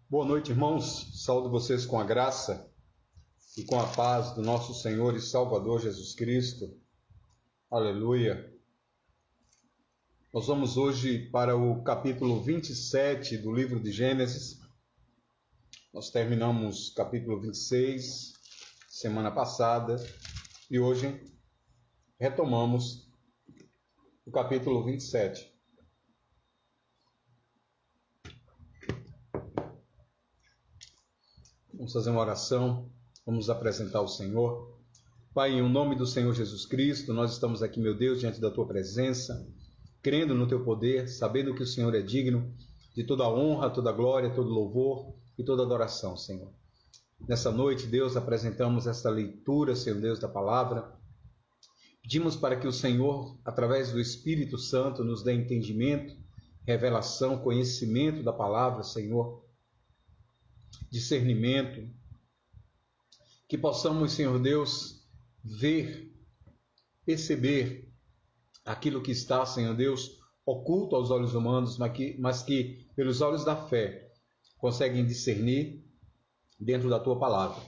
Boa noite, irmãos. Saúdo vocês com a graça e com a paz do nosso Senhor e Salvador Jesus Cristo. Aleluia. Nós vamos hoje para o capítulo 27 do livro de Gênesis. Nós terminamos capítulo 26 semana passada e hoje retomamos o capítulo 27. Vamos fazer uma oração, vamos apresentar ao Senhor. Pai, em nome do Senhor Jesus Cristo, nós estamos aqui, meu Deus, diante da Tua presença, crendo no Teu poder, sabendo que o Senhor é digno de toda honra, toda glória, todo louvor e toda adoração, Senhor. Nessa noite, Deus, apresentamos esta leitura, Senhor Deus, da palavra. Pedimos para que o Senhor, através do Espírito Santo, nos dê entendimento, revelação, conhecimento da palavra, Senhor, discernimento, que possamos, Senhor Deus, ver, perceber aquilo que está, Senhor Deus, oculto aos olhos humanos, mas que pelos olhos da fé conseguem discernir dentro da Tua palavra.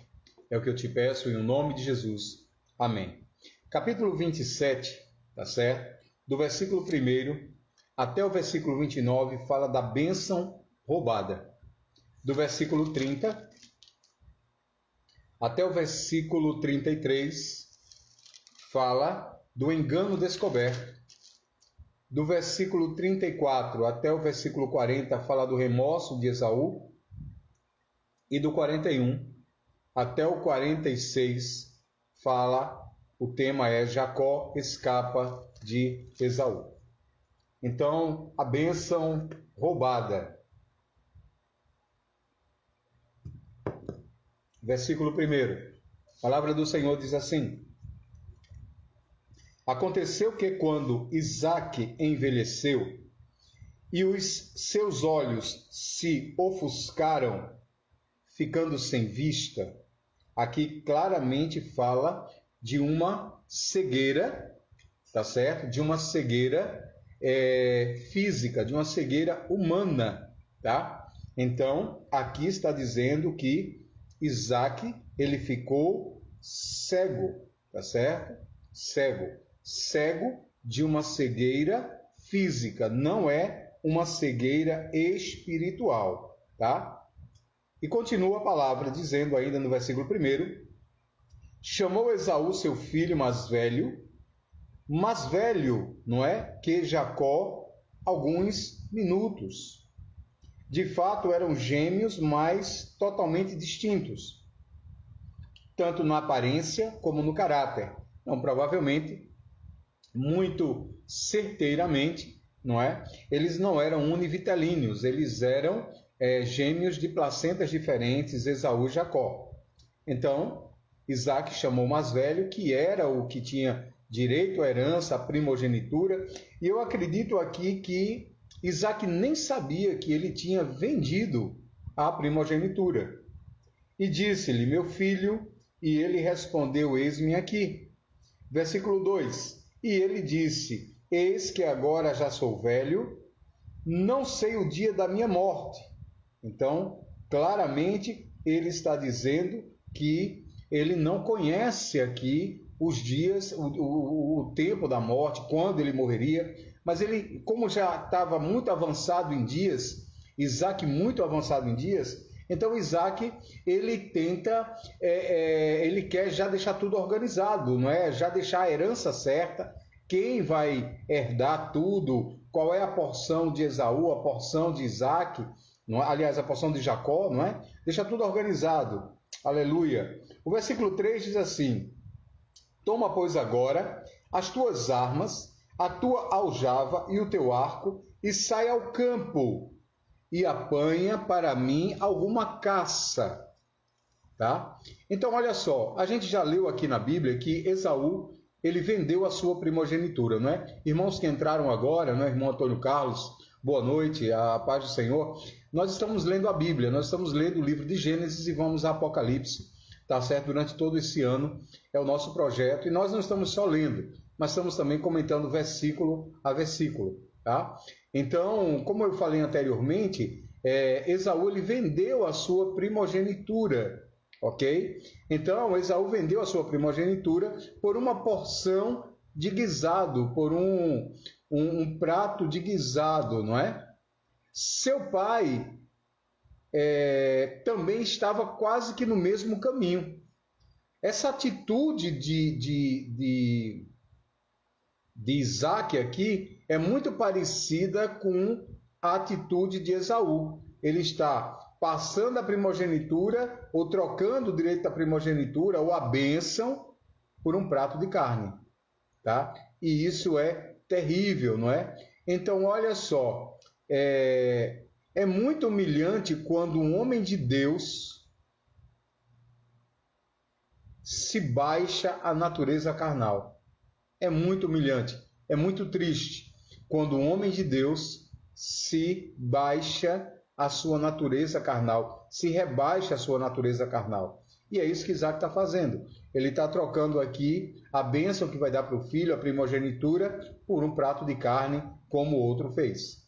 É o que eu te peço em nome de Jesus. Amém. Capítulo 27, tá certo? Do versículo 1 até o versículo 29 fala da bênção roubada. Do versículo 30 até o versículo 33 fala do engano descoberto. Do versículo 34 até o versículo 40 fala do remorso de Esaú. E do 41 até o 46 fala, o tema é Jacó escapa de Esaú. Então, a bênção roubada. Versículo 1. A palavra do Senhor diz assim: Aconteceu que quando Isaque envelheceu e os seus olhos se ofuscaram, ficando sem vista, aqui claramente fala de uma cegueira, tá certo? De uma cegueira física, de uma cegueira humana, tá? Então, aqui está dizendo que Isaque, ele ficou cego, tá certo? Cego de uma cegueira física, não é uma cegueira espiritual, tá? E continua a palavra dizendo ainda no versículo 1, chamou Esaú seu filho mais velho, não é, que Jacó, alguns minutos. De fato, eram gêmeos, mas totalmente distintos, tanto na aparência como no caráter. Então, provavelmente, muito certeiramente, não é? Eles não eram univitelíneos, eles eram gêmeos de placentas diferentes, Esaú e Jacó. Então, Isaque chamou o mais velho, que era o que tinha direito à herança, à primogenitura, e eu acredito aqui que Isaque nem sabia que ele tinha vendido a primogenitura. E disse-lhe, meu filho, e ele respondeu, eis-me aqui. Versículo 2, e ele disse, eis que agora já sou velho, não sei o dia da minha morte. Então, claramente, ele está dizendo que ele não conhece aqui os dias, o tempo da morte, quando ele morreria, mas ele, como já estava muito avançado em dias, Isaque muito avançado em dias, então Isaque, ele tenta, ele quer já deixar tudo organizado, não é? Já deixar a herança certa, quem vai herdar tudo, qual é a porção de Esaú, a porção de Isaque, não é? Aliás, a porção de Jacó, não é? Deixa tudo organizado, aleluia. O versículo 3 diz assim, toma, pois, agora as tuas armas, a tua aljava e o teu arco, e sai ao campo, e apanha para mim alguma caça. Tá? Então, olha só, a gente já leu aqui na Bíblia que Esaú, ele vendeu a sua primogenitura, não é? Irmãos que entraram agora, não é? Irmão Antônio Carlos, boa noite, a paz do Senhor. Nós estamos lendo a Bíblia, nós estamos lendo o livro de Gênesis e vamos a Apocalipse, tá certo? Durante todo esse ano é o nosso projeto, e nós não estamos só lendo, mas estamos também comentando versículo a versículo. tá? Então, como eu falei anteriormente, Esaú ele vendeu a sua primogenitura, ok? Então, Esaú vendeu a sua primogenitura por uma porção de guisado, por um prato de guisado, não é? Seu pai também estava quase que no mesmo caminho. Essa atitude de Isaac aqui é muito parecida com a atitude de Esaú. Ele está passando a primogenitura, ou trocando o direito da primogenitura, ou a bênção, por um prato de carne. Tá? E isso é terrível, não é? Então, olha só, é muito humilhante quando um homem de Deus se baixa à natureza carnal. É muito humilhante, é muito triste quando um homem de Deus se baixa à sua natureza carnal, se rebaixa à sua natureza carnal. E é isso que Isaac está fazendo. Ele está trocando aqui a bênção que vai dar para o filho, a primogenitura, por um prato de carne, como o outro fez.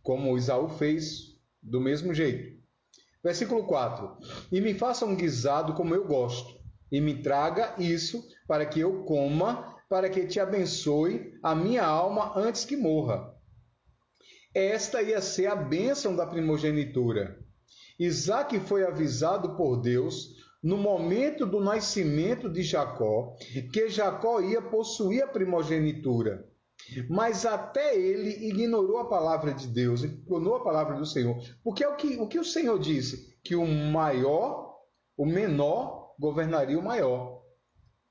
Como Esaú fez, do mesmo jeito. Versículo 4. E me faça um guisado como eu gosto, e me traga isso para que eu coma, para que te abençoe a minha alma antes que morra. Esta ia ser a bênção da primogenitura. Isaac foi avisado por Deus no momento do nascimento de Jacó, que Jacó ia possuir a primogenitura. Mas até ele ignorou a palavra de Deus, ignorou a palavra do Senhor. Porque o que o Senhor disse? Que o menor governaria o maior.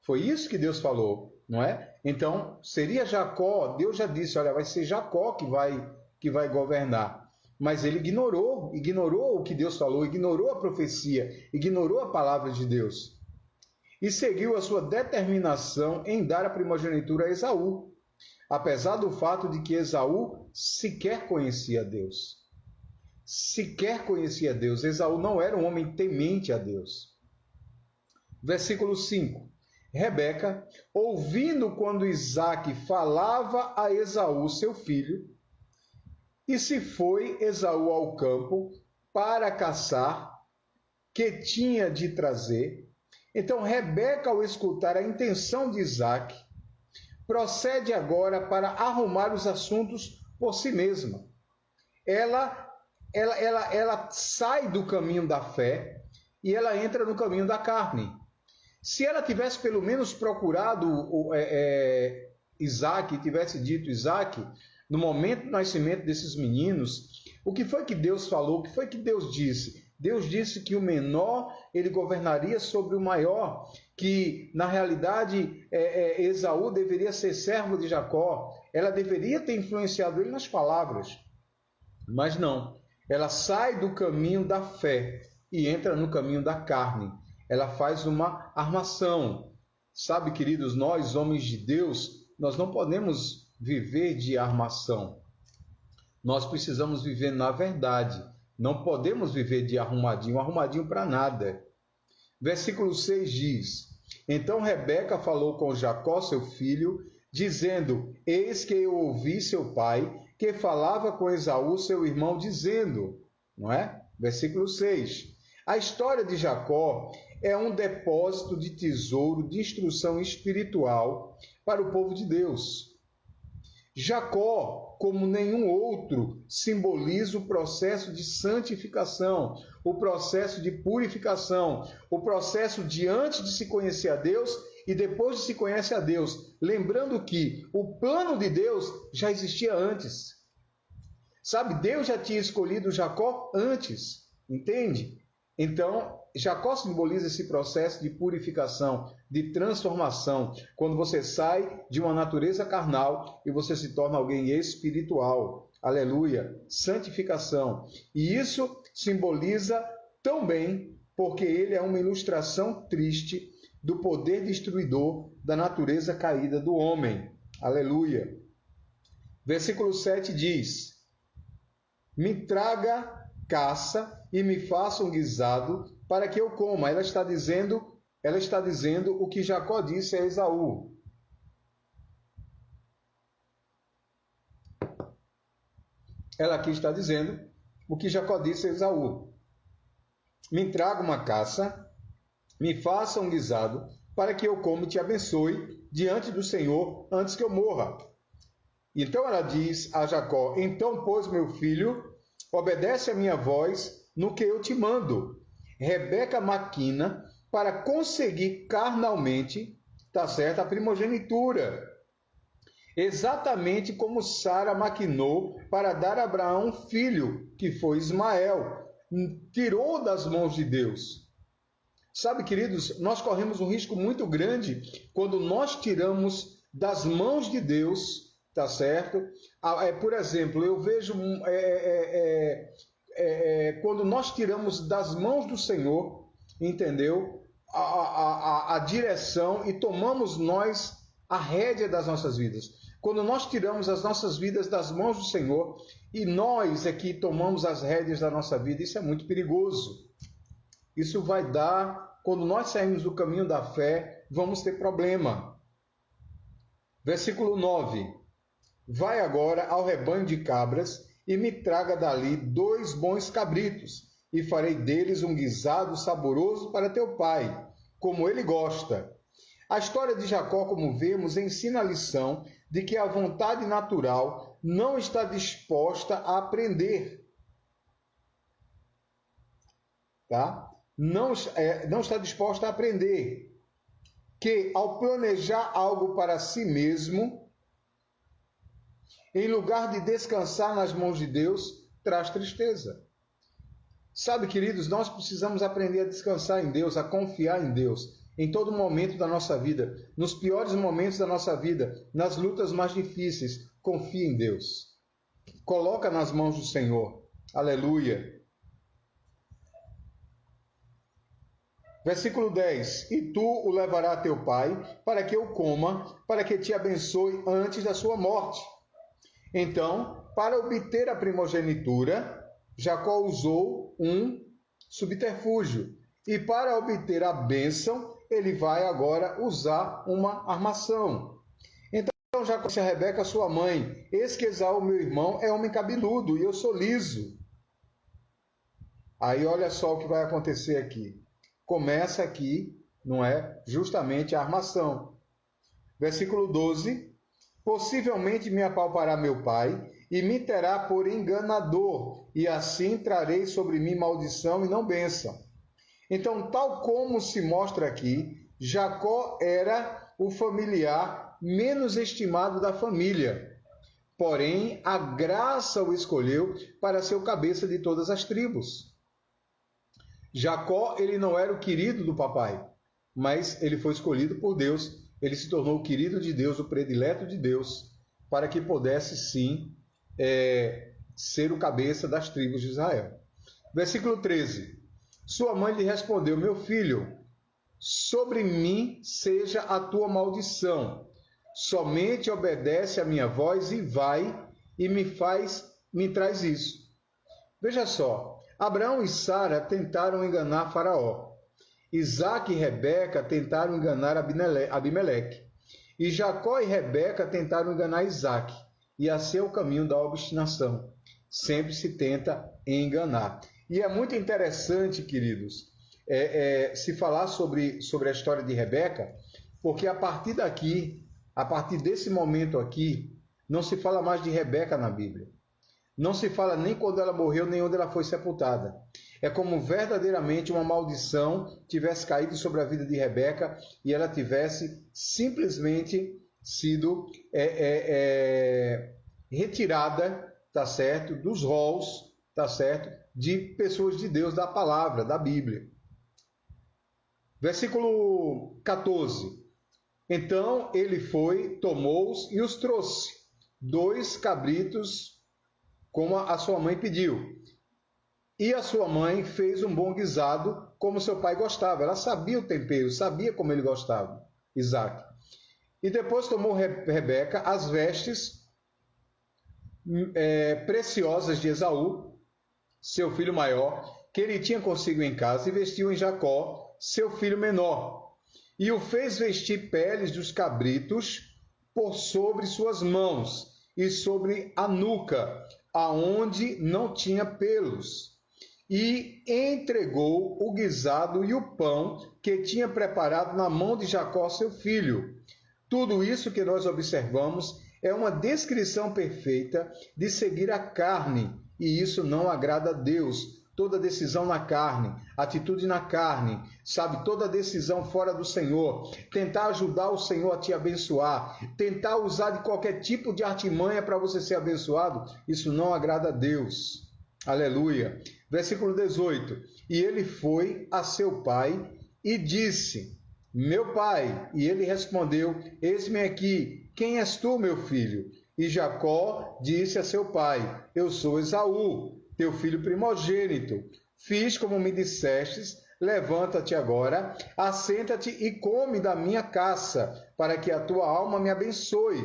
Foi isso que Deus falou, não é? Então, seria Jacó, Deus já disse, olha, vai ser Jacó que vai governar. Mas ele ignorou o que Deus falou, ignorou a profecia, ignorou a palavra de Deus. E seguiu a sua determinação em dar a primogenitura a Esaú, apesar do fato de que Esaú sequer conhecia Deus. Sequer conhecia Deus. Esaú não era um homem temente a Deus. Versículo 5. Rebeca, ouvindo quando Isaque falava a Esaú, seu filho, e se foi Esaú ao campo para caçar, que tinha de trazer. Então Rebeca, ao escutar a intenção de Isaque, procede agora para arrumar os assuntos por si mesma. Ela sai do caminho da fé e ela entra no caminho da carne. Se ela tivesse pelo menos procurado Isaque, tivesse dito Isaque, no momento do nascimento desses meninos, o que foi que Deus falou? O que foi que Deus disse? Deus disse que o menor ele governaria sobre o maior, que na realidade Esaú deveria ser servo de Jacó, ela deveria ter influenciado ele nas palavras, mas não, ela sai do caminho da fé e entra no caminho da carne, ela faz uma armação. Sabe, queridos, nós homens de Deus, nós não podemos viver de armação, nós precisamos viver na verdade. Não podemos viver de arrumadinho para nada. Versículo 6 diz: Então Rebeca falou com Jacó, seu filho, dizendo: Eis que eu ouvi seu pai, que falava com Esaú, seu irmão, dizendo, não é? Versículo 6. A história de Jacó é um depósito de tesouro de instrução espiritual para o povo de Deus. Jacó, como nenhum outro, simboliza o processo de santificação, o processo de purificação, o processo de antes de se conhecer a Deus e depois de se conhecer a Deus. Lembrando que o plano de Deus já existia antes. Sabe, Deus já tinha escolhido Jacó antes, entende? Então, Jacó simboliza esse processo de purificação, de transformação, quando você sai de uma natureza carnal e você se torna alguém espiritual. Aleluia! Santificação. E isso simboliza também, porque ele é uma ilustração triste do poder destruidor da natureza caída do homem. Aleluia! Versículo 7 diz: Me traga caça e me faça um guisado para que eu coma. Ela está dizendo o que Jacó disse a Esaú. ela aqui está dizendo o que Jacó disse a Esaú: me traga uma caça, me faça um guisado, para que eu coma e te abençoe diante do Senhor antes que eu morra. Então ela diz a Jacó: então, pois, meu filho, obedece a minha voz no que eu te mando. Rebeca maquina para conseguir carnalmente, tá certo, a primogenitura, exatamente como Sara maquinou para dar a Abraão um filho, que foi Ismael. Tirou das mãos de Deus. Sabe, queridos, nós corremos um risco muito grande quando nós tiramos das mãos de Deus, tá certo? Por exemplo, eu vejo quando nós tiramos das mãos do Senhor, entendeu? A direção e tomamos nós a rédea das nossas vidas. Quando nós tiramos as nossas vidas das mãos do Senhor e nós aqui tomamos as rédeas da nossa vida, isso é muito perigoso. Isso vai dar, quando nós sairmos do caminho da fé, vamos ter problema. Versículo 9. Vai agora ao rebanho de cabras e me traga dali 2 bons cabritos, e farei deles um guisado saboroso para teu pai, como ele gosta. A história de Jacó, como vemos, ensina a lição de que a vontade natural não está disposta a aprender. Tá? Não está disposta a aprender. Que ao planejar algo para si mesmo, em lugar de descansar nas mãos de Deus, traz tristeza. Sabe, queridos, nós precisamos aprender a descansar em Deus, a confiar em Deus, em todo momento da nossa vida, nos piores momentos da nossa vida, nas lutas mais difíceis. Confie em Deus. Coloca nas mãos do Senhor. Aleluia. Versículo 10. E tu o levará a teu pai, para que eu coma, para que te abençoe antes da sua morte. Então, para obter a primogenitura, Jacó usou um subterfúgio. E para obter a bênção, ele vai agora usar uma armação. Então Jacó disse a Rebeca, sua mãe: eis que Esaú, meu irmão, é homem cabeludo, e eu sou liso. Aí olha só o que vai acontecer aqui. Começa aqui, não é? Justamente a armação. Versículo 12. Possivelmente me apalpará meu pai, e me terá por enganador, e assim trarei sobre mim maldição e não bênção. Então, tal como se mostra aqui, Jacó era o familiar menos estimado da família. Porém, a graça o escolheu para ser o cabeça de todas as tribos. Jacó, ele não era o querido do papai, mas ele foi escolhido por Deus. Ele se tornou o querido de Deus, o predileto de Deus, para que pudesse sim ser o cabeça das tribos de Israel. Versículo 13. Sua mãe lhe respondeu: meu filho, sobre mim seja a tua maldição. Somente obedece a minha voz e vai e me traz isso. Veja só, Abraão e Sara tentaram enganar Faraó. Isaac e Rebeca tentaram enganar Abimeleque. E Jacó e Rebeca tentaram enganar Isaac. E assim é o caminho da obstinação. Sempre se tenta enganar. E é muito interessante, queridos, se falar sobre a história de Rebeca, porque a partir daqui, a partir desse momento aqui, não se fala mais de Rebeca na Bíblia. Não se fala nem quando ela morreu, nem onde ela foi sepultada. É como verdadeiramente uma maldição tivesse caído sobre a vida de Rebeca e ela tivesse simplesmente sido retirada, tá certo, dos rolos, tá certo, de pessoas de Deus, da palavra, da Bíblia. Versículo 14. Então ele foi, tomou-os e os trouxe, 2 cabritos, como a sua mãe pediu. E a sua mãe fez um bom guisado, como seu pai gostava. Ela sabia o tempero, sabia como ele gostava, Isaac. E depois tomou Rebeca as vestes preciosas de Esaú, seu filho maior, que ele tinha consigo em casa, e vestiu em Jacó, seu filho menor. E o fez vestir peles dos cabritos por sobre suas mãos e sobre a nuca, aonde não tinha pelos, e entregou o guisado e o pão que tinha preparado na mão de Jacó, seu filho. Tudo isso que nós observamos é uma descrição perfeita de seguir a carne, e isso não agrada a Deus. Toda decisão na carne, atitude na carne, sabe, toda decisão fora do Senhor, tentar ajudar o Senhor a te abençoar, tentar usar de qualquer tipo de artimanha para você ser abençoado, isso não agrada a Deus. Aleluia. Versículo 18. E ele foi a seu pai e disse: meu pai. E ele respondeu: eis-me aqui. Quem és tu, meu filho? E Jacó disse a seu pai: eu sou Esaú, teu filho primogênito. Fiz como me dissestes, levanta-te agora, assenta-te e come da minha caça, para que a tua alma me abençoe.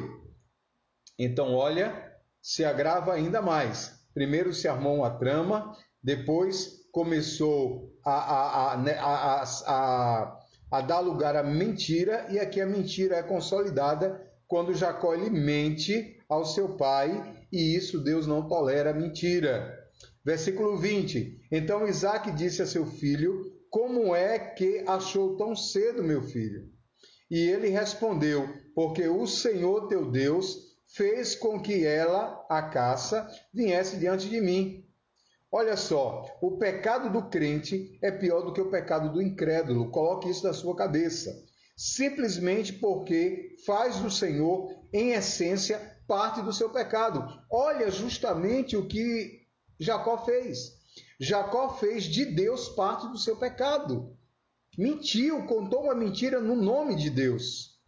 Então, olha, se agrava ainda mais. Primeiro se armou uma trama, depois começou a dar lugar à mentira, e aqui a mentira é consolidada quando Jacó ele mente ao seu pai, e isso Deus não tolera, mentira. Versículo 20. Então Isaque disse a seu filho: como é que achou tão cedo, meu filho? E ele respondeu: porque o Senhor teu Deus fez com que ela, a caça, viesse diante de mim. Olha só, o pecado do crente é pior do que o pecado do incrédulo. Coloque isso na sua cabeça. Simplesmente porque faz do Senhor, em essência, parte do seu pecado. Olha justamente o que Jacó fez. Jacó fez de Deus parte do seu pecado. Mentiu, contou uma mentira no nome de Deus.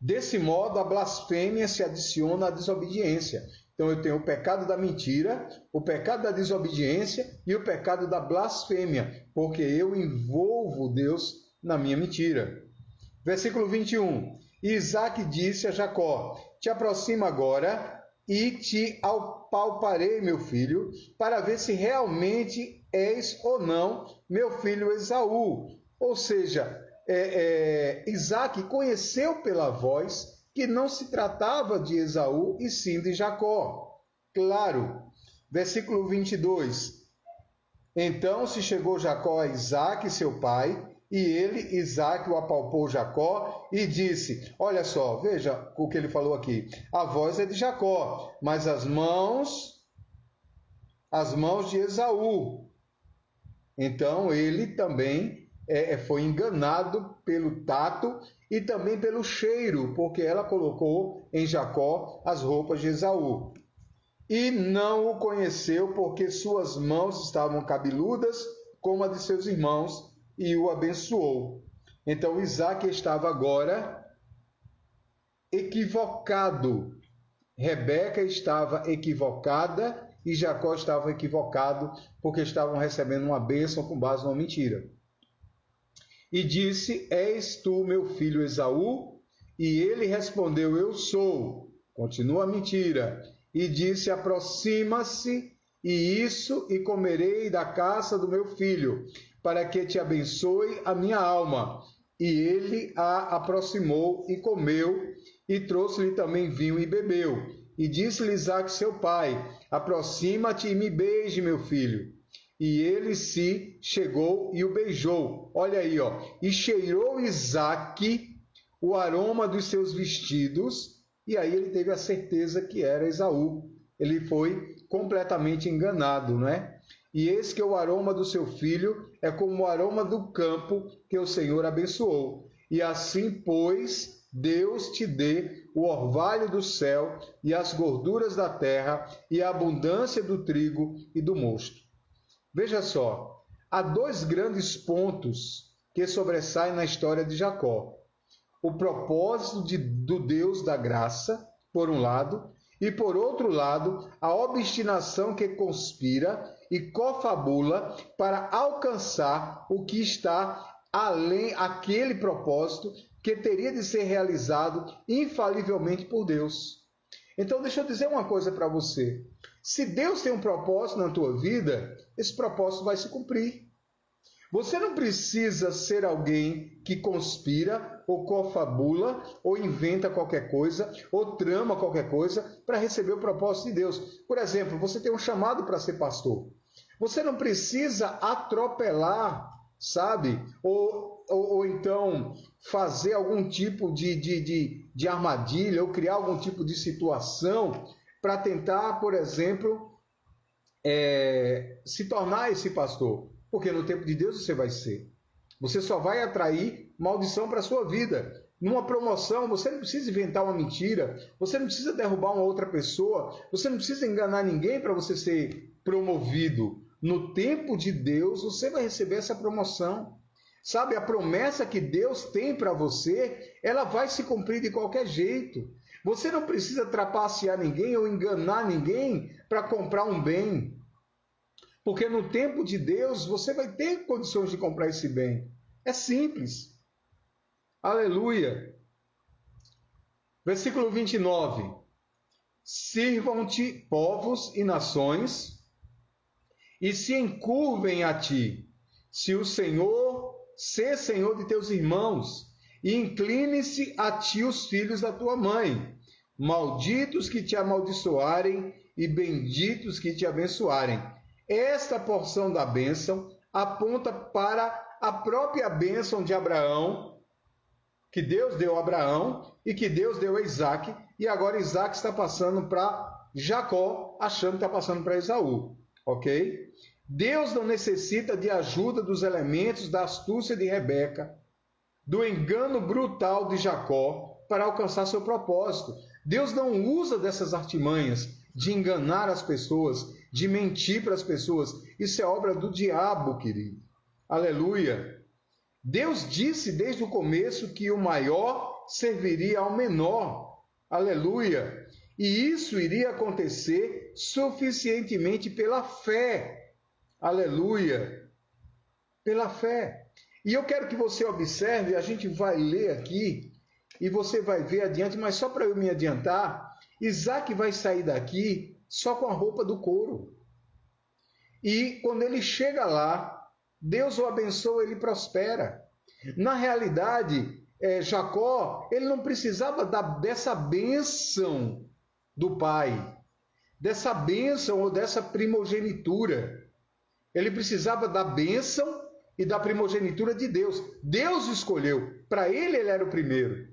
Desse modo, a blasfêmia se adiciona à desobediência. Então eu tenho o pecado da mentira, o pecado da desobediência e o pecado da blasfêmia, porque eu envolvo Deus na minha mentira. Versículo 21. E Isaque disse a Jacó: te aproxima agora e te apalparei, meu filho, para ver se realmente és ou não meu filho Esaú. Ou seja, Isaque conheceu pela voz que não se tratava de Esaú e sim de Jacó. Claro. Versículo 22. Então se chegou Jacó a Isaque, seu pai, e ele, Isaque, o apalpou Jacó e disse: olha só, veja o que ele falou aqui. A voz é de Jacó, mas as mãos de Esaú. Então ele também foi enganado pelo tato e também pelo cheiro, porque ela colocou em Jacó as roupas de Esaú. E não o conheceu, porque suas mãos estavam cabeludas como a de seus irmãos, e o abençoou. Então Isaque estava agora equivocado. Rebeca estava equivocada e Jacó estava equivocado, porque estavam recebendo uma bênção com base numa mentira. E disse: és tu meu filho Esaú? E ele respondeu: eu sou. Continua a mentira. E disse: aproxima-se e comerei da caça do meu filho, para que te abençoe a minha alma. E ele a aproximou e comeu, e trouxe-lhe também vinho e bebeu. E disse-lhe Isaque, seu pai: aproxima-te e me beije, meu filho. E ele se chegou e o beijou. Olha aí, ó. E cheirou Isaque o aroma dos seus vestidos, e aí ele teve a certeza que era Esaú. Ele foi completamente enganado, não é? E eis que o aroma do seu filho é como o aroma do campo que o Senhor abençoou. E assim, pois, Deus te dê o orvalho do céu e as gorduras da terra e a abundância do trigo e do mosto. Veja só, há dois grandes pontos que sobressaem na história de Jacó. O propósito do Deus da graça, por um lado, e por outro lado, a obstinação que conspira e cofabula para alcançar o que está além aquele propósito que teria de ser realizado infalivelmente por Deus. Então, deixa eu dizer uma coisa para você. Se Deus tem um propósito na tua vida, esse propósito vai se cumprir. Você não precisa ser alguém que conspira ou confabula, ou inventa qualquer coisa, ou trama qualquer coisa para receber o propósito de Deus. Por exemplo, você tem um chamado para ser pastor. Você não precisa atropelar, sabe? Ou então fazer algum tipo de armadilha, ou criar algum tipo de situação para tentar, por exemplo, se tornar esse pastor. Porque no tempo de Deus você vai ser. Você só vai atrair maldição para a sua vida. Numa promoção, você não precisa inventar uma mentira, você não precisa derrubar uma outra pessoa, você não precisa enganar ninguém para você ser promovido. No tempo de Deus, você vai receber essa promoção. Sabe, a promessa que Deus tem para você, ela vai se cumprir de qualquer jeito. Você não precisa trapacear ninguém ou enganar ninguém para comprar um bem. Porque no tempo de Deus, você vai ter condições de comprar esse bem. É simples. Aleluia. Versículo 29. Sirvam-te povos e nações, e se encurvem a ti, se o Senhor ser Senhor de teus irmãos, e incline-se a ti os filhos da tua mãe, malditos que te amaldiçoarem, e benditos que te abençoarem. Esta porção da bênção aponta para a própria bênção de Abraão, que Deus deu a Abraão e que Deus deu a Isaac, e agora Isaac está passando para Jacó, achando que está passando para Esaú, ok? Deus não necessita de ajuda dos elementos da astúcia de Rebeca, do engano brutal de Jacó para alcançar seu propósito. Deus não usa dessas artimanhas de enganar as pessoas, de mentir para as pessoas. Isso é obra do diabo, querido. Aleluia. Deus disse desde o começo que o maior serviria ao menor. Aleluia. E isso iria acontecer suficientemente pela fé. Aleluia. Pela fé. E eu quero que você observe, a gente vai ler aqui, e você vai ver adiante, mas só para eu me adiantar, Isaac vai sair daqui só com a roupa do couro. E quando ele chega lá, Deus o abençoa, ele prospera. Na realidade, Jacó, ele não precisava dessa bênção do pai, dessa bênção ou dessa primogenitura. Ele precisava da bênção e da primogenitura de Deus. Deus escolheu. Para ele, ele era o primeiro.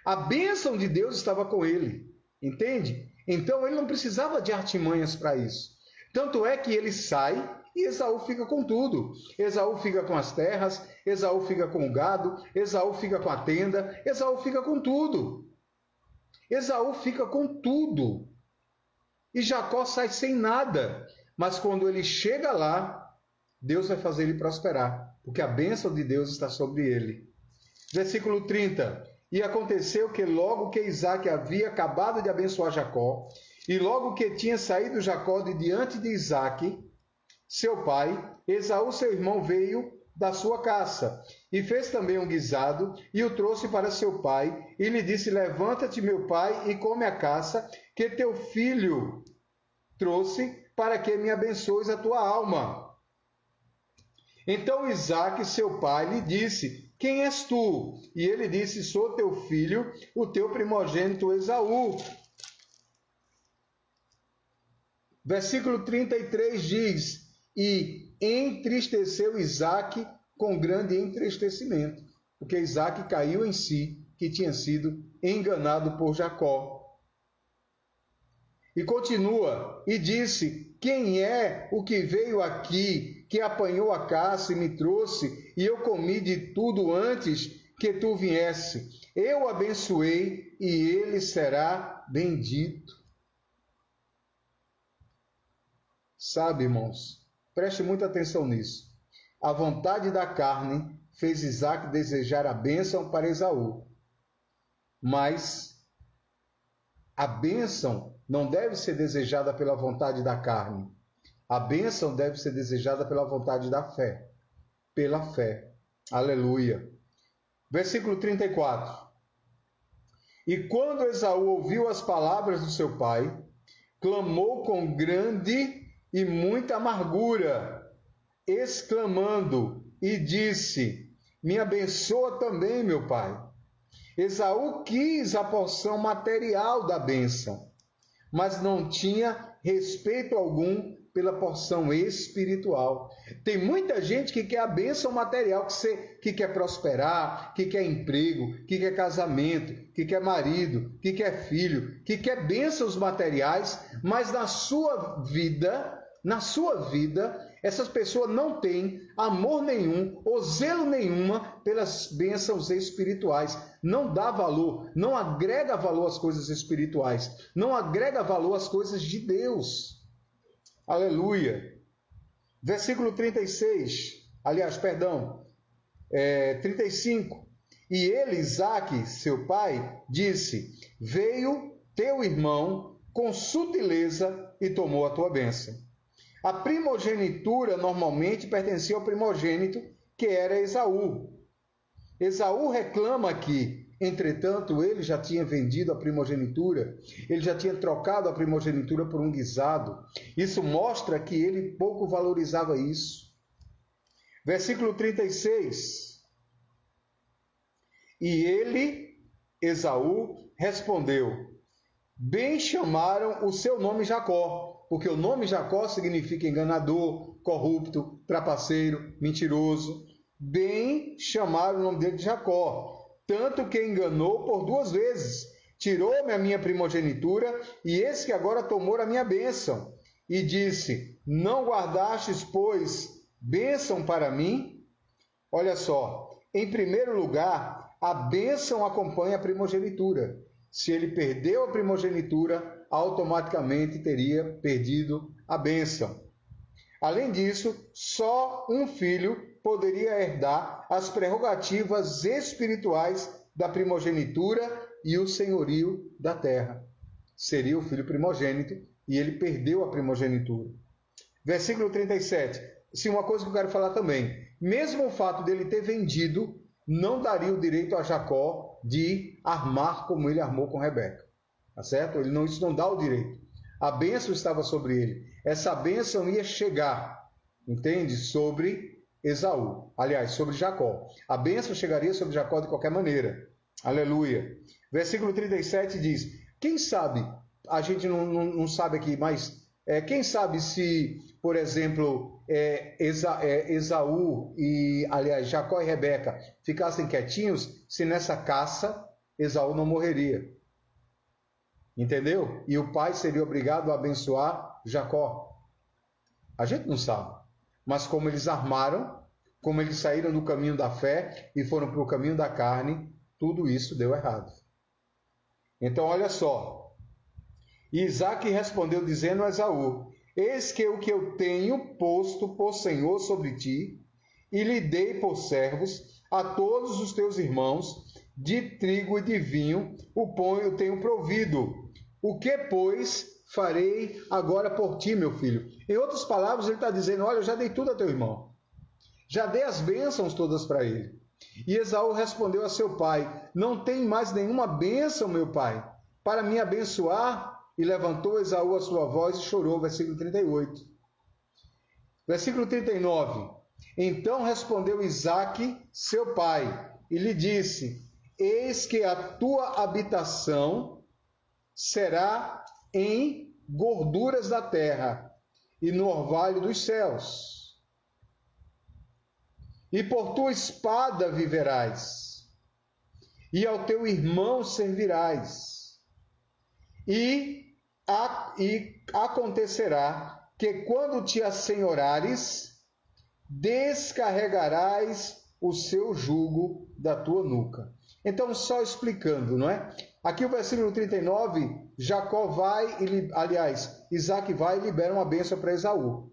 A bênção de Deus estava com ele. Entende? Então, ele não precisava de artimanhas para isso. Tanto é que ele sai e Esaú fica com tudo. Esaú fica com as terras, Esaú fica com o gado, Esaú fica com a tenda, Esaú fica com tudo. Esaú fica com tudo. E Jacó sai sem nada. Mas quando ele chega lá, Deus vai fazer ele prosperar, porque a bênção de Deus está sobre ele. Versículo 30. E aconteceu que logo que Isaac havia acabado de abençoar Jacó, e logo que tinha saído Jacó de diante de Isaac, seu pai, Esaú, seu irmão, veio da sua caça, e fez também um guisado, e o trouxe para seu pai, e lhe disse: levanta-te, meu pai, e come a caça, que teu filho trouxe, para que me abençoes a tua alma. Então Isaac, seu pai, lhe disse: quem és tu? E ele disse: sou teu filho, o teu primogênito Esaú. Versículo 33 diz: e entristeceu Isaac com grande entristecimento, porque Isaac caiu em si, que tinha sido enganado por Jacó. E continua, e disse: quem é o que veio aqui, que apanhou a caça e me trouxe, e eu comi de tudo antes que tu viesse? Eu abençoei, e ele será bendito. Sabe, irmãos, preste muita atenção nisso. A vontade da carne fez Isaac desejar a bênção para Esaú. Mas a bênção não deve ser desejada pela vontade da carne. A bênção deve ser desejada pela vontade da fé. Pela fé. Aleluia. Versículo 34. E quando Esaú ouviu as palavras do seu pai, clamou com grande e muita amargura, exclamando, e disse: me abençoa também, meu pai. Esaú quis a porção material da bênção, mas não tinha respeito algum pela porção espiritual. Tem muita gente que quer a bênção material, que quer prosperar, que quer emprego, que quer casamento, que quer marido, que quer filho, que quer bênçãos materiais, mas na sua vida, essas pessoas não têm amor nenhum ou zelo nenhuma pelas bênçãos espirituais. Não dá valor, não agrega valor às coisas espirituais, não agrega valor às coisas de Deus. Aleluia. Versículo 35. E ele, Isaque, seu pai, disse: veio teu irmão com sutileza e tomou a tua bênção. A primogenitura normalmente pertencia ao primogênito, que era Esaú. Esaú reclama que, entretanto, ele já tinha vendido a primogenitura, ele já tinha trocado a primogenitura por um guisado. Isso mostra que ele pouco valorizava isso. Versículo 36. E ele, Esaú, respondeu: bem chamaram o seu nome Jacó, porque o nome Jacó significa enganador, corrupto, trapaceiro, mentiroso. Bem chamaram o nome dele de Jacó, tanto que enganou por 2 vezes. Tirou-me a minha primogenitura, e esse que agora tomou a minha bênção. E disse: não guardastes, pois, bênção para mim? Olha só, em primeiro lugar, a bênção acompanha a primogenitura. Se ele perdeu a primogenitura, automaticamente teria perdido a bênção. Além disso, só um filho poderia herdar as prerrogativas espirituais da primogenitura e o senhorio da terra. Seria o filho primogênito e ele perdeu a primogenitura. Versículo 37. Sim, uma coisa que eu quero falar também. Mesmo o fato dele ter vendido, não daria o direito a Jacó de armar como ele armou com Rebeca. Tá certo? Isso não dá o direito. A bênção estava sobre ele. Essa bênção ia chegar, entende? Sobre Esaú. Aliás, sobre Jacó. A bênção chegaria sobre Jacó de qualquer maneira. Aleluia. Versículo 37 diz: quem sabe, a gente não sabe aqui, mas quem sabe se, por exemplo, Esaú e, aliás, Jacó e Rebeca ficassem quietinhos, se nessa caça Esaú não morreria. Entendeu? E o pai seria obrigado a abençoar Jacó. A gente não sabe. Mas como eles armaram, como eles saíram do caminho da fé e foram para o caminho da carne, tudo isso deu errado. Então, olha só. Isaque respondeu dizendo a Esaú: eis que o que eu tenho posto por Senhor sobre ti, e lhe dei por servos a todos os teus irmãos, de trigo e de vinho, eu tenho provido. O que, pois, farei agora por ti, meu filho? Em outras palavras, ele está dizendo: olha, eu já dei tudo a teu irmão. Já dei as bênçãos todas para ele. E Esaú respondeu a seu pai: não tem mais nenhuma bênção, meu pai, para me abençoar? E levantou Esaú a sua voz e chorou. Versículo 38. Versículo 39. Então respondeu Isaque, seu pai, e lhe disse: eis que a tua habitação será em gorduras da terra e no orvalho dos céus. E por tua espada viverás, e ao teu irmão servirás. E acontecerá que quando te assenhorares, descarregarás o seu jugo da tua nuca. Então, só explicando, não é? Aqui o versículo 39, Isaque vai e libera uma bênção para Esaú.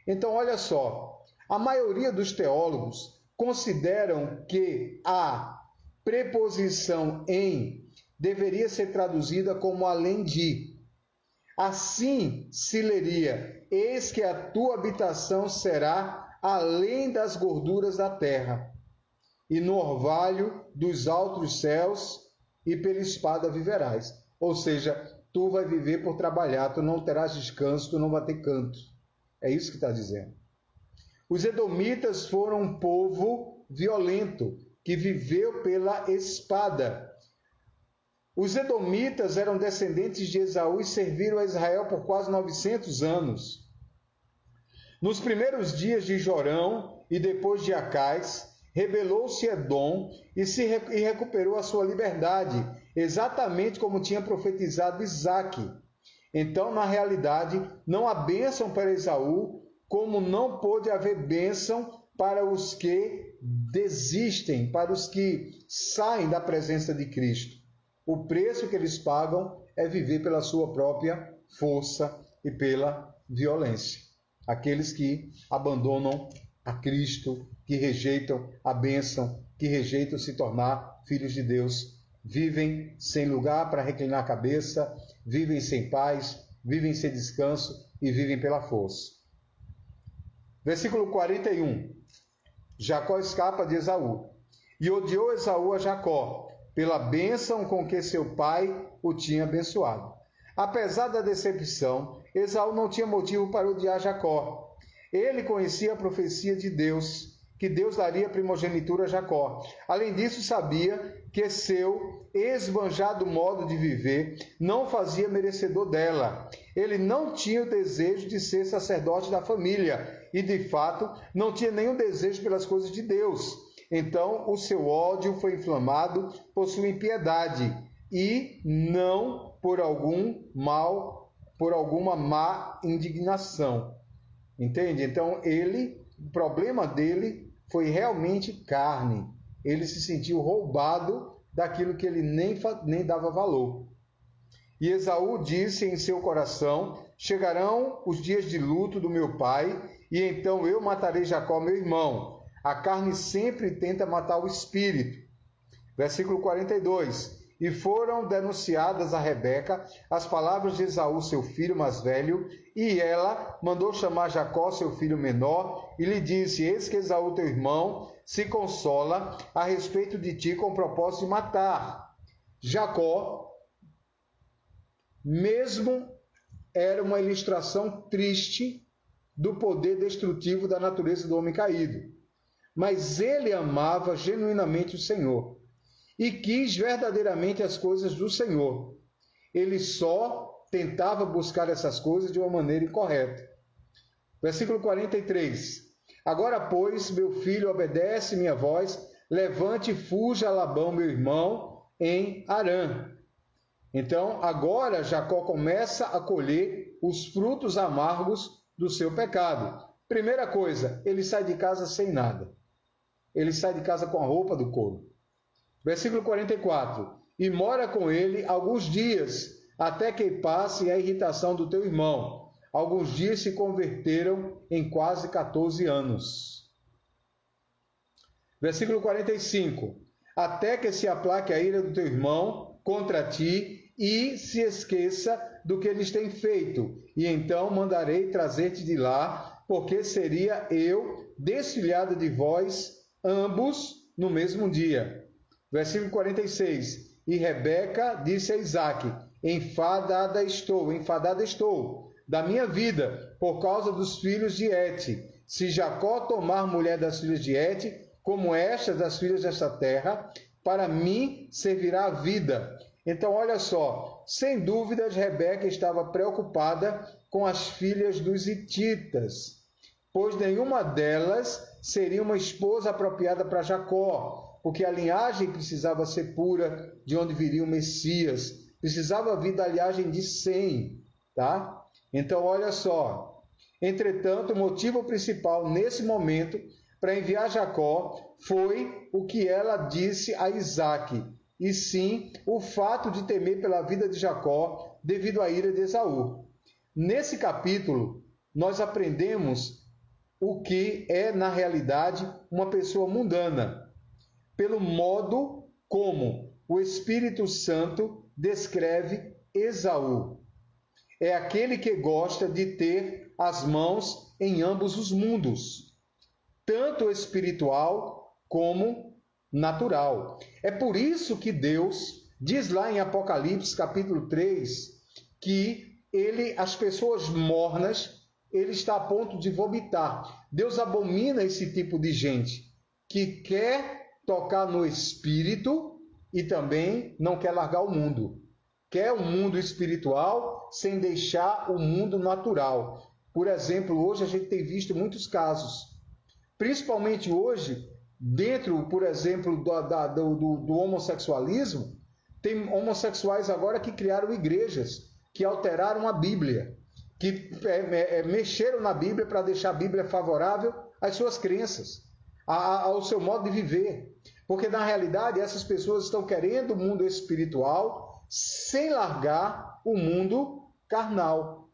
Então, olha só, a maioria dos teólogos consideram que a preposição em deveria ser traduzida como além de. Assim se leria: eis que a tua habitação será além das gorduras da terra, e no orvalho dos altos céus, e pela espada viverás. Ou seja, tu vai viver por trabalhar, tu não terás descanso, tu não vai ter canto. É isso que está dizendo. Os edomitas foram um povo violento, que viveu pela espada. Os edomitas eram descendentes de Esaú e serviram a Israel por quase 900 anos. Nos primeiros dias de Jorão e depois de Acais, rebelou-se Edom e recuperou a sua liberdade, exatamente como tinha profetizado Isaque. Então, na realidade, não há bênção para Esaú, como não pôde haver bênção para os que desistem, para os que saem da presença de Cristo. O preço que eles pagam é viver pela sua própria força e pela violência. Aqueles que abandonam a Cristo, que rejeitam a bênção, que rejeitam se tornar filhos de Deus, vivem sem lugar para reclinar a cabeça, vivem sem paz, vivem sem descanso e vivem pela força. Versículo 41. Jacó escapa de Esaú. E odiou Esaú a Jacó, pela bênção com que seu pai o tinha abençoado. Apesar da decepção, Esaú não tinha motivo para odiar Jacó. Ele conhecia a profecia de Deus, que Deus daria primogenitura a Jacó. Além disso, sabia que seu esbanjado modo de viver não fazia merecedor dela. Ele não tinha o desejo de ser sacerdote da família e, de fato, não tinha nenhum desejo pelas coisas de Deus. Então, o seu ódio foi inflamado por sua impiedade e não por alguma má indignação. Entende? Então, o problema dele foi realmente carne. Ele se sentiu roubado daquilo que ele nem dava valor. E Esaú disse em seu coração: chegarão os dias de luto do meu pai, e então eu matarei Jacó, meu irmão. A carne sempre tenta matar o espírito. Versículo 42. E foram denunciadas a Rebeca as palavras de Esaú, seu filho mais velho, e ela mandou chamar Jacó, seu filho menor, e lhe disse: eis que Esaú, teu irmão, se consola a respeito de ti com o propósito de matar. Jacó, mesmo, era uma ilustração triste do poder destrutivo da natureza do homem caído. Mas ele amava genuinamente o Senhor e quis verdadeiramente as coisas do Senhor. Ele só tentava buscar essas coisas de uma maneira incorreta. Versículo 43. Agora, pois, meu filho, obedece minha voz, levante e fuja a Labão, meu irmão, em Harã. Então, agora Jacó começa a colher os frutos amargos do seu pecado. Primeira coisa, ele sai de casa sem nada. Ele sai de casa com a roupa do couro. Versículo 44. E mora com ele alguns dias, até que passe a irritação do teu irmão. Alguns dias se converteram em quase 14 anos. Versículo 45. Até que se aplaque a ira do teu irmão contra ti e se esqueça do que eles têm feito. E então mandarei trazer-te de lá, porque seria eu desfilhado de vós ambos no mesmo dia. Versículo 46. E Rebeca disse a Isaque: enfadada estou da minha vida, por causa dos filhos de Et. Se Jacó tomar mulher das filhas de Et, como estas das filhas desta terra, para mim servirá a vida. Então, olha só, sem dúvidas, Rebeca estava preocupada com as filhas dos hititas, pois nenhuma delas seria uma esposa apropriada para Jacó, porque a linhagem precisava ser pura, de onde viria o Messias, precisava vir da linhagem de Sem, tá? Então, olha só. Entretanto, o motivo principal nesse momento para enviar Jacó foi o que ela disse a Isaque, e sim o fato de temer pela vida de Jacó devido à ira de Esaú. Nesse capítulo, nós aprendemos o que é, na realidade, uma pessoa mundana, pelo modo como o Espírito Santo descreve Esaú. É aquele que gosta de ter as mãos em ambos os mundos, tanto espiritual como natural. É por isso que Deus diz lá em Apocalipse capítulo 3 que as pessoas mornas, ele está a ponto de vomitar. Deus abomina esse tipo de gente que quer tocar no espírito e também não quer largar o mundo. Quer um mundo espiritual sem deixar o mundo natural. Por exemplo, hoje a gente tem visto muitos casos, principalmente hoje, dentro, por exemplo, do homossexualismo, tem homossexuais agora que criaram igrejas, que alteraram a Bíblia, que mexeram na Bíblia para deixar a Bíblia favorável às suas crenças, ao seu modo de viver. Porque, na realidade, essas pessoas estão querendo o mundo espiritual sem largar o mundo carnal.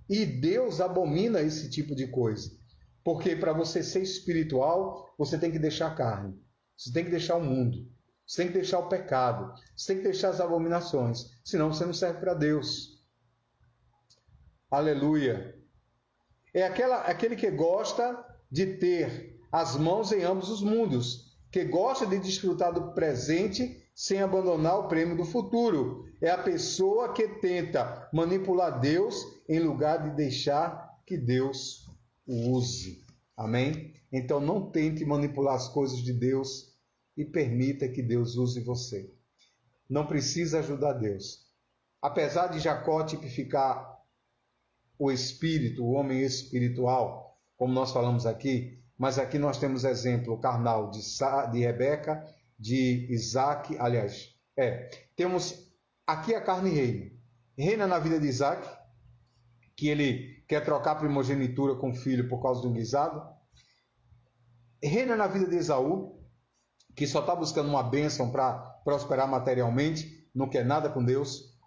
E Deus abomina esse tipo de coisa. Porque para você ser espiritual, você tem que deixar a carne. Você tem que deixar o mundo. Você tem que deixar o pecado. Você tem que deixar as abominações. Senão você não serve para Deus. Aleluia. É aquele que gosta de ter as mãos em ambos os mundos. Que gosta de desfrutar do presente sem abandonar o prêmio do futuro. É a pessoa que tenta manipular Deus em lugar de deixar que Deus o use. Amém? Então não tente manipular as coisas de Deus e permita que Deus use você. Não precisa ajudar Deus. Apesar de Jacó tipificar o espírito, o homem espiritual, como nós falamos aqui, mas aqui nós temos exemplo carnal de Rebeca, de Isaac, aliás, temos aqui a carne reina. Reina na vida de Isaac, que ele quer trocar a primogenitura com o filho por causa de um guisado. Reina na vida de Esaú, que só está buscando uma bênção para prosperar materialmente, não quer nada com Deus.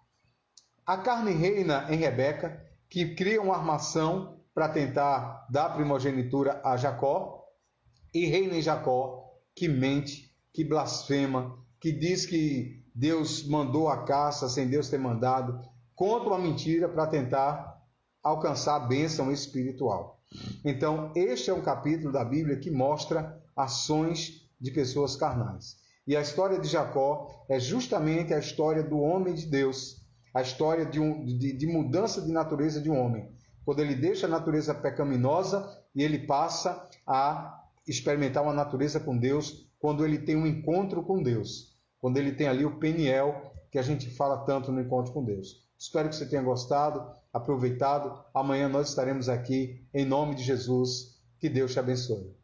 A carne reina em Rebeca, que cria uma armação para tentar dar primogenitura a Jacó, e reina em Jacó, que mente, que blasfema, que diz que Deus mandou a caça sem Deus ter mandado, conta uma mentira para tentar alcançar a bênção espiritual. Então, este é um capítulo da Bíblia que mostra ações de pessoas carnais. E a história de Jacó é justamente a história do homem de Deus, a história de mudança de natureza de um homem. Quando ele deixa a natureza pecaminosa e ele passa a experimentar uma natureza com Deus, quando ele tem um encontro com Deus, quando ele tem ali o Peniel, que a gente fala tanto no encontro com Deus. Espero que você tenha gostado, aproveitado. Amanhã nós estaremos aqui em nome de Jesus. Que Deus te abençoe.